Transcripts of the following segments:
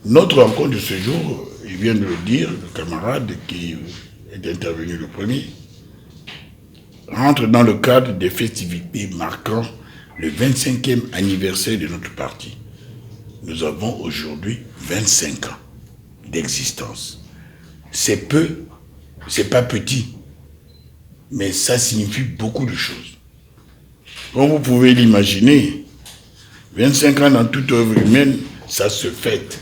Notre rencontre de ce jour, il vient de le dire, le camarade qui est intervenu le premier, rentre dans le cadre des festivités marquant le 25e anniversaire de notre parti. Nous avons aujourd'hui 25 ans d'existence. C'est peu, c'est pas petit, mais ça signifie beaucoup de choses. Comme vous pouvez l'imaginer, 25 ans dans toute œuvre humaine, ça se fête.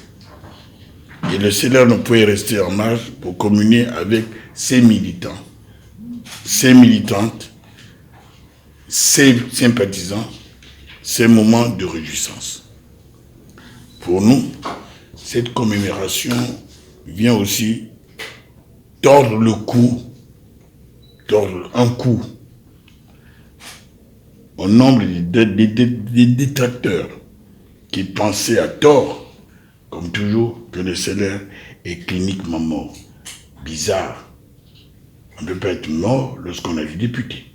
Et le CELER ne pouvait rester en marge pour communier avec ses militants, ses militantes, ses sympathisants, ces moments de réjouissance. Pour nous, cette commémoration vient aussi tordre un cou au nombre des détracteurs qui pensaient à tort, comme toujours, que le CELER est cliniquement mort. Bizarre. On ne peut pas être mort lorsqu'on a des députés.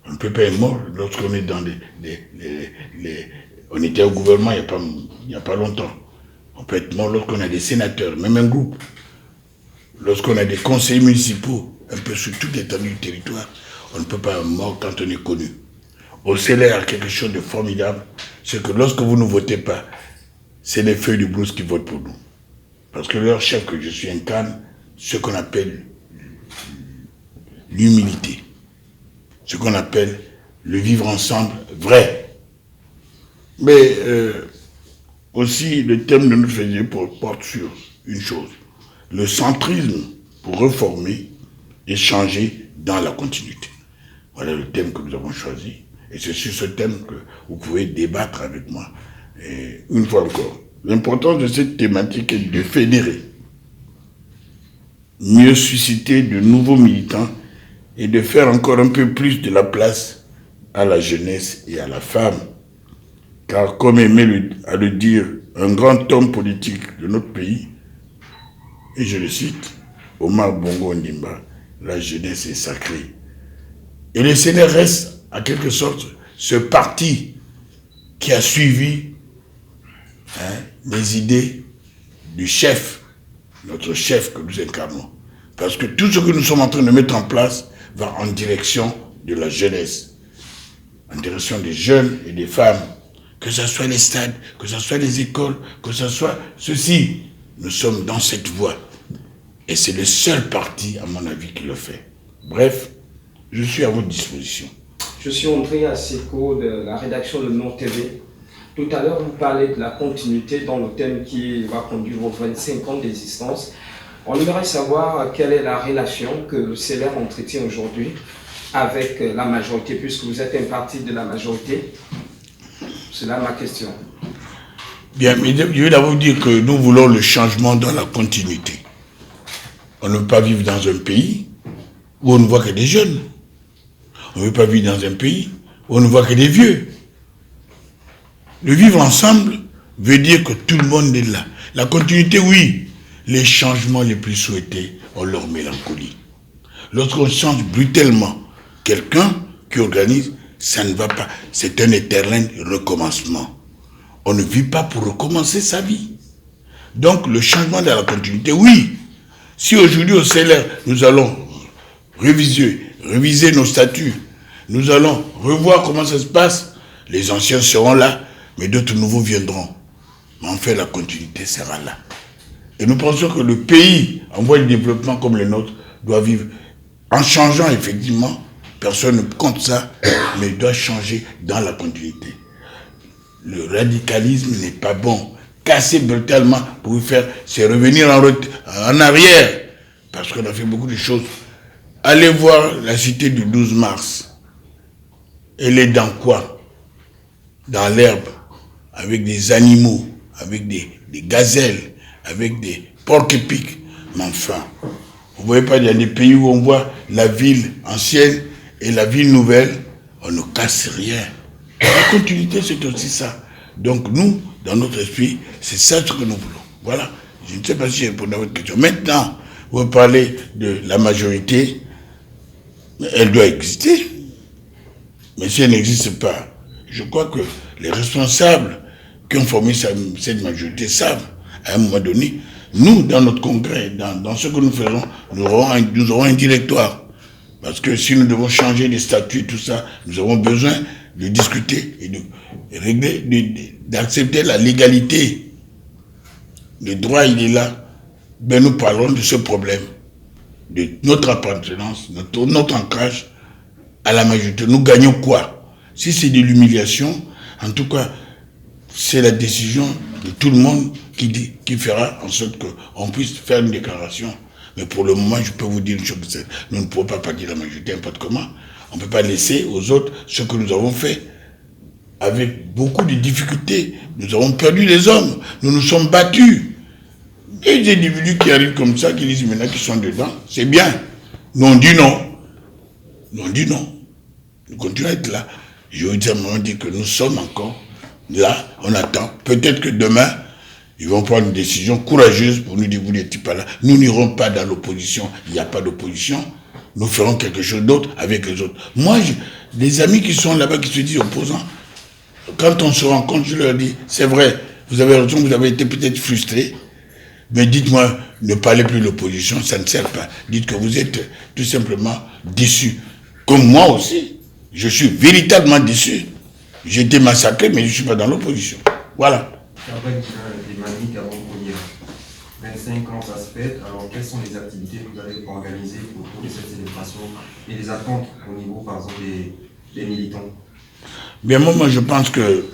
On ne peut pas être mort lorsqu'on est dans on était au gouvernement il n'y a pas longtemps. On peut être mort lorsqu'on a des sénateurs, même un groupe. Lorsqu'on a des conseillers municipaux, un peu sur toute l'étendue du territoire, on ne peut pas être mort quand on est connu. Au CELER, il y a quelque chose de formidable, c'est que lorsque vous ne votez pas, c'est les feuilles de brousse qui votent pour nous. Parce que leur chef que je suis incarne ce qu'on appelle l'humilité, ce qu'on appelle le vivre ensemble vrai. Mais aussi le thème de notre festival porte sur une chose, le centrisme pour réformer et changer dans la continuité. Voilà le thème que nous avons choisi. Et c'est sur ce thème que vous pouvez débattre avec moi. Et une fois encore, l'importance de cette thématique est de fédérer, mieux susciter de nouveaux militants et de faire encore un peu plus de la place à la jeunesse et à la femme. Car comme aimait à le dire un grand homme politique de notre pays, et je le cite, Omar Bongo Ondimba, la jeunesse est sacrée. Et le CNR reste, en quelque sorte, ce parti qui a suivi les idées du chef, notre chef que nous incarnons. Parce que tout ce que nous sommes en train de mettre en place va en direction de la jeunesse, en direction des jeunes et des femmes, que ce soit les stades, que ce soit les écoles, que ce soit ceci. Nous sommes dans cette voie. Et c'est le seul parti, à mon avis, qui le fait. Bref, je suis à votre disposition. Je suis André Asseko de la rédaction de Nord TV. Tout à l'heure, vous parlez de la continuité dans le thème qui va conduire aux 25 ans d'existence. On aimerait savoir quelle est la relation que le CELER entretient aujourd'hui avec la majorité, puisque vous êtes un parti de la majorité. C'est là ma question. Bien, mais je vais d'abord vous dire que nous voulons le changement dans la continuité. On ne veut pas vivre dans un pays où on ne voit que des jeunes. On ne veut pas vivre dans un pays où on ne voit que des vieux. Le vivre ensemble veut dire que tout le monde est là. La continuité, oui. Les changements les plus souhaités ont leur mélancolie. Lorsqu'on change brutalement quelqu'un qui organise, ça ne va pas. C'est un éternel recommencement. On ne vit pas pour recommencer sa vie. Donc le changement de la continuité, oui. Si aujourd'hui au CELER, nous allons réviser nos statuts, nous allons revoir comment ça se passe, les anciens seront là, mais d'autres nouveaux viendront. Mais en fait, la continuité sera là. Et nous pensons que le pays, en voie de développement comme le nôtre, doit vivre en changeant effectivement. Personne ne compte ça, mais il doit changer dans la continuité. Le radicalisme n'est pas bon. Casser brutalement pour faire, c'est revenir en arrière. Parce qu'on a fait beaucoup de choses. Allez voir la cité du 12 mars. Elle est dans quoi? Dans l'herbe, avec des animaux, avec des gazelles, avec des porcs-épics. Mais enfin, vous ne voyez pas, il y a des pays où on voit la ville ancienne et la ville nouvelle, on ne casse rien. La continuité, c'est aussi ça. Donc nous, dans notre esprit, c'est ça ce que nous voulons. Voilà. Je ne sais pas si j'ai répondu à votre question. Maintenant, vous parlez de la majorité, elle doit exister. Mais si elle n'existe pas, je crois que les responsables qui ont formé cette majorité savent, à un moment donné, nous, dans notre congrès, dans ce que nous faisons, nous aurons un directoire. Parce que si nous devons changer les statuts, tout ça, nous avons besoin de discuter et de régler, d'accepter la légalité. Le droit, il est là. Ben, nous parlons de ce problème, de notre appartenance, notre ancrage à la majorité. Nous gagnons quoi? Si c'est de l'humiliation, en tout cas, c'est la décision de tout le monde qui fera en sorte qu'on puisse faire une déclaration. Mais pour le moment, je peux vous dire une chose, nous ne pouvons pas partir de la majorité, n'importe comment. On ne peut pas laisser aux autres ce que nous avons fait. Avec beaucoup de difficultés, nous avons perdu les hommes, nous nous sommes battus. Et des individus qui arrivent comme ça, qui disent maintenant qu'ils sont dedans, c'est bien. Nous on dit non. Nous on dit non. Nous continuons à être là. Je veux dire que nous sommes encore là, on attend. Peut-être que demain, ils vont prendre une décision courageuse pour nous dire, vous n'êtes pas là. Nous n'irons pas dans l'opposition, il n'y a pas d'opposition. Nous ferons quelque chose d'autre avec les autres. Moi, des amis qui sont là-bas, qui se disent opposants, quand on se rencontre, je leur dis, c'est vrai, vous avez raison, vous avez été peut-être frustrés, mais dites-moi, ne parlez plus de l'opposition, ça ne sert pas. Dites que vous êtes tout simplement déçus. Comme moi aussi, je suis véritablement déçu. J'ai été massacré, mais je ne suis pas dans l'opposition. Voilà. Avec des maniques avant de venir. 25 ans, ça se fête. Alors, quelles sont les activités que vous allez organiser autour de cette célébration et les attentes au niveau, par exemple, des militants? Bien, moi, je pense que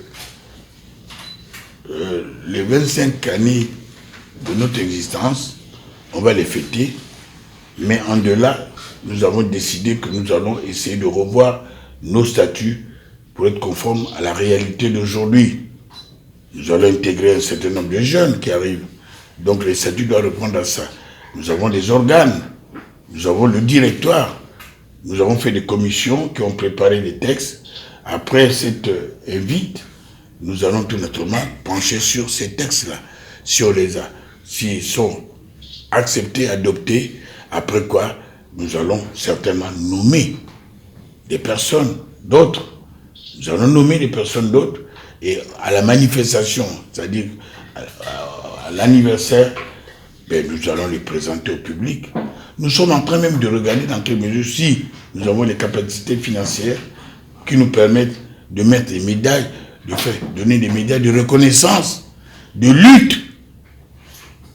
les 25 années de notre existence, on va les fêter, mais en delà, nous avons décidé que nous allons essayer de revoir nos statuts pour être conformes à la réalité d'aujourd'hui. Nous allons intégrer un certain nombre de jeunes qui arrivent. Donc les statuts doivent répondre à ça. Nous avons des organes, nous avons le directoire, nous avons fait des commissions qui ont préparé des textes. Après cette invite, nous allons tout naturellement pencher sur ces textes-là. Si on les a, s'ils sont acceptés, adoptés, après quoi, nous allons certainement nommer des personnes d'autres. Nous allons nommer des personnes d'autres et à la manifestation, c'est-à-dire à l'anniversaire, ben, nous allons les présenter au public. Nous sommes en train même de regarder dans quelle mesure, si nous avons les capacités financières qui nous permettent de mettre des médailles, donner des médailles de reconnaissance, de lutte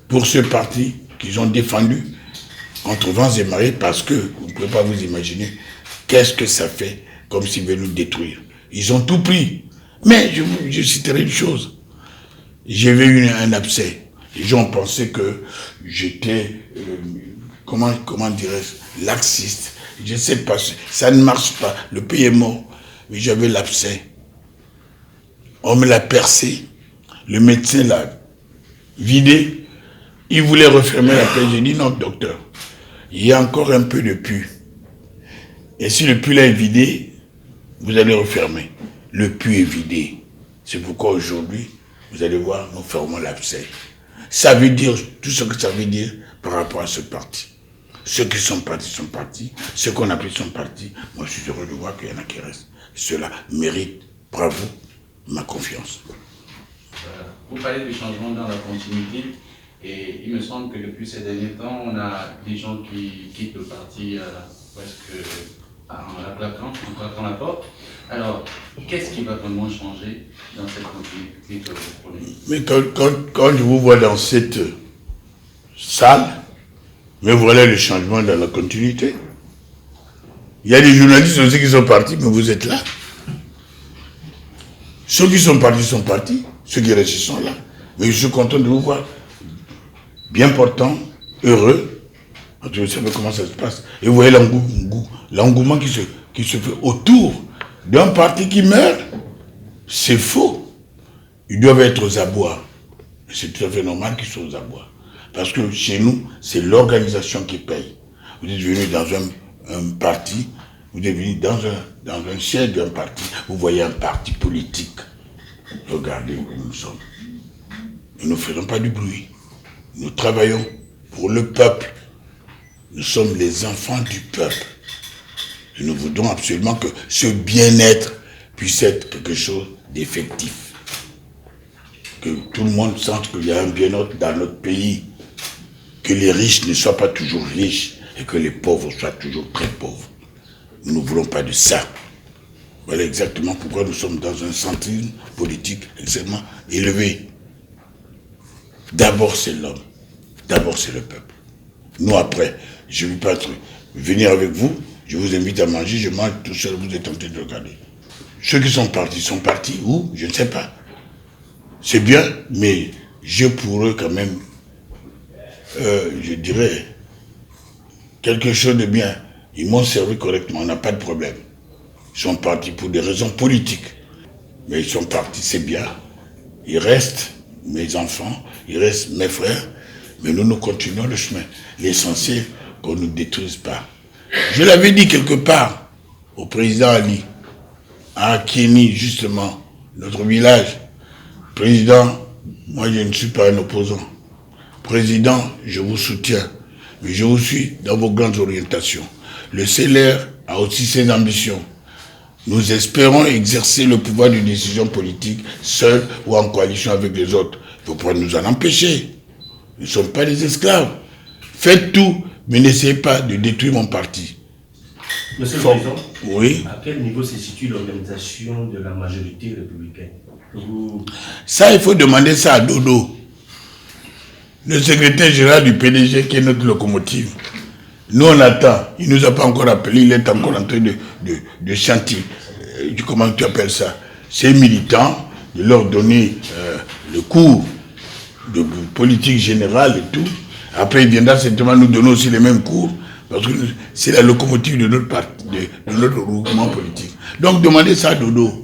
pour ce parti qu'ils ont défendu contre vents et marées, parce que vous ne pouvez pas vous imaginer qu'est-ce que ça fait comme s'ils veulent nous détruire. Ils ont tout pris. Mais je citerai une chose. J'avais eu un abcès. Les gens pensaient que j'étais, comment dirais-je, laxiste. Je ne sais pas, ça ne marche pas. Le pays est mort. Mais j'avais l'abcès. On me l'a percé. Le médecin l'a vidé. Il voulait refermer la plaie. J'ai dit non, docteur. Il y a encore un peu de pus. Et si le pus là est vidé, vous allez refermer. Le pus est vidé. C'est pourquoi aujourd'hui, vous allez voir, nous fermons l'abcès. Ça veut dire tout ce que ça veut dire par rapport à ce parti. Ceux qui sont partis sont partis. Ceux qu'on a pris sont partis. Moi, je suis heureux de voir qu'il y en a qui restent. Cela mérite, bravo, ma confiance. Vous parlez de changement dans la continuité. Et il me semble que depuis ces derniers temps, on a des gens qui quittent le parti presque en la claquant la porte. Alors, qu'est-ce qui va vraiment changer dans cette continuité que vous prenez? Mais quand je vous vois dans cette salle, mais voilà le changement dans la continuité. Il y a des journalistes aussi qui sont partis, mais vous êtes là. Ceux qui sont partis sont partis. Ceux qui restent sont là. Mais je suis content de vous voir. Bien portant, heureux. Vous savez comment ça se passe. Et vous voyez l'engouement qui se fait autour d'un parti qui meurt. C'est faux. Ils doivent être aux abois. C'est tout à fait normal qu'ils soient aux abois. Parce que chez nous, c'est l'organisation qui paye. Vous êtes venu dans un parti, vous êtes venu dans un siège d'un parti, vous voyez un parti politique. Regardez où nous sommes. Nous ne faisons pas du bruit. Nous travaillons pour le peuple. Nous sommes les enfants du peuple. Et nous voudrons absolument que ce bien-être puisse être quelque chose d'effectifs. Que tout le monde sente qu'il y a un bien-être dans notre pays. Que les riches ne soient pas toujours riches et que les pauvres soient toujours très pauvres. Nous ne voulons pas de ça. Voilà exactement pourquoi nous sommes dans un centrisme politique extrêmement élevé. D'abord c'est l'homme, d'abord c'est le peuple. Nous après, je ne vais pas venir avec vous, je vous invite à manger, je mange tout seul, vous êtes tenté de regarder. Ceux qui sont partis où? Je ne sais pas. C'est bien, mais j'ai pour eux quand même, je dirais, quelque chose de bien. Ils m'ont servi correctement, on n'a pas de problème. Ils sont partis pour des raisons politiques. Mais ils sont partis, c'est bien. Ils restent mes enfants, ils restent mes frères, mais nous continuons le chemin. L'essentiel, qu'on ne nous détruise pas. Je l'avais dit quelque part au président Ali, à Kéni, justement, notre village. Président, moi je ne suis pas un opposant. Président, je vous soutiens, mais je vous suis dans vos grandes orientations. Le CLR a aussi ses ambitions. Nous espérons exercer le pouvoir de décision politique seul ou en coalition avec les autres. Il ne faut pas nous en empêcher. Nous ne sommes pas des esclaves. Faites tout, mais n'essayez pas de détruire mon parti. Monsieur le Président, oui. À quel niveau se situe l'organisation de la majorité républicaine? Ça, il faut demander ça à Dodo, le secrétaire général du PDG qui est notre locomotive. Nous, on attend. Il ne nous a pas encore appelé. Il est encore en train de chanter. Comment tu appelles ça? Ces militants, de leur donner le cours de politique générale et tout. Après, il viendra certainement nous donner aussi les mêmes cours. Parce que c'est la locomotive de notre parti, de notre mouvement politique. Donc, demandez ça à Dodo.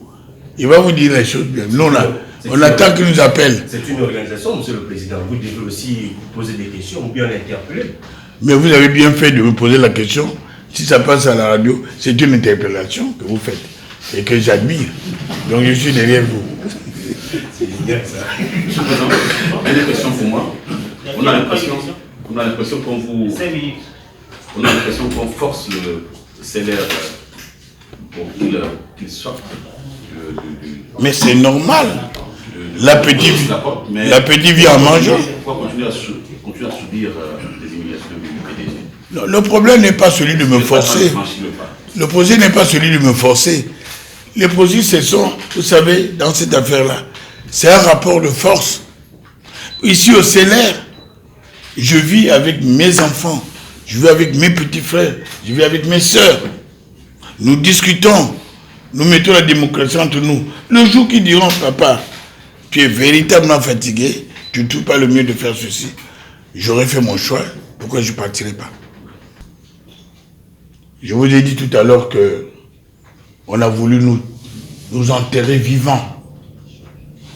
Il va vous dire les choses bien. Nous, on attend qu'il nous appelle. C'est une organisation, monsieur le Président. Vous devez aussi poser des questions ou bien l'interpeller. Mais vous avez bien fait de me poser la question. Si ça passe à la radio, c'est une interpellation que vous faites et que j'admire. Donc je suis derrière vous. C'est bien ça. Monsieur le Président, une question pour moi. On a l'impression qu'on force le CLR pour qu'il sorte Mais c'est normal. La petite vie en mangeant. Pourquoi continuer à subir des humiliations du PDG? Non, le problème n'est pas celui de me forcer. Le projet n'est pas celui de me forcer. Les projets, ce sont, vous savez, dans cette affaire-là, c'est un rapport de force. Ici au CLR, je vis avec mes enfants, je vis avec mes petits frères, je vis avec mes sœurs. Nous discutons, nous mettons la démocratie entre nous. Le jour qu'ils diront, papa, tu es véritablement fatigué, tu ne trouves pas le mieux de faire ceci, j'aurais fait mon choix, pourquoi je ne partirai pas? Je vous ai dit tout à l'heure que on a voulu nous enterrer vivants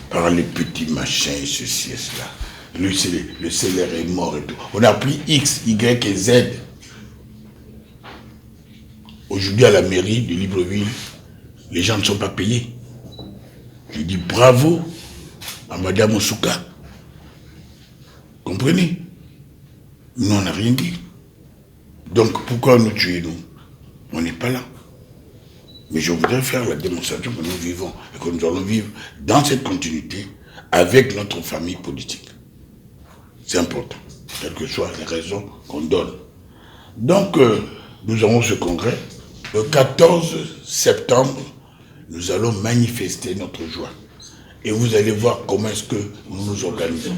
par les petits machins et ceci et cela. Le CLR est mort et tout. On a pris X, Y et Z. Aujourd'hui à la mairie de Libreville, les gens ne sont pas payés. Je dis bravo à Madame Osouka. Comprenez? Nous, on n'a rien dit. Donc, pourquoi nous tuer, nous? On n'est pas là. Mais je voudrais faire la démonstration que nous vivons et que nous allons vivre dans cette continuité avec notre famille politique. C'est important, quelles que soient les raisons qu'on donne. Donc, nous avons ce congrès. Le 14 septembre, nous allons manifester notre joie. Et vous allez voir comment est-ce que nous nous organisons.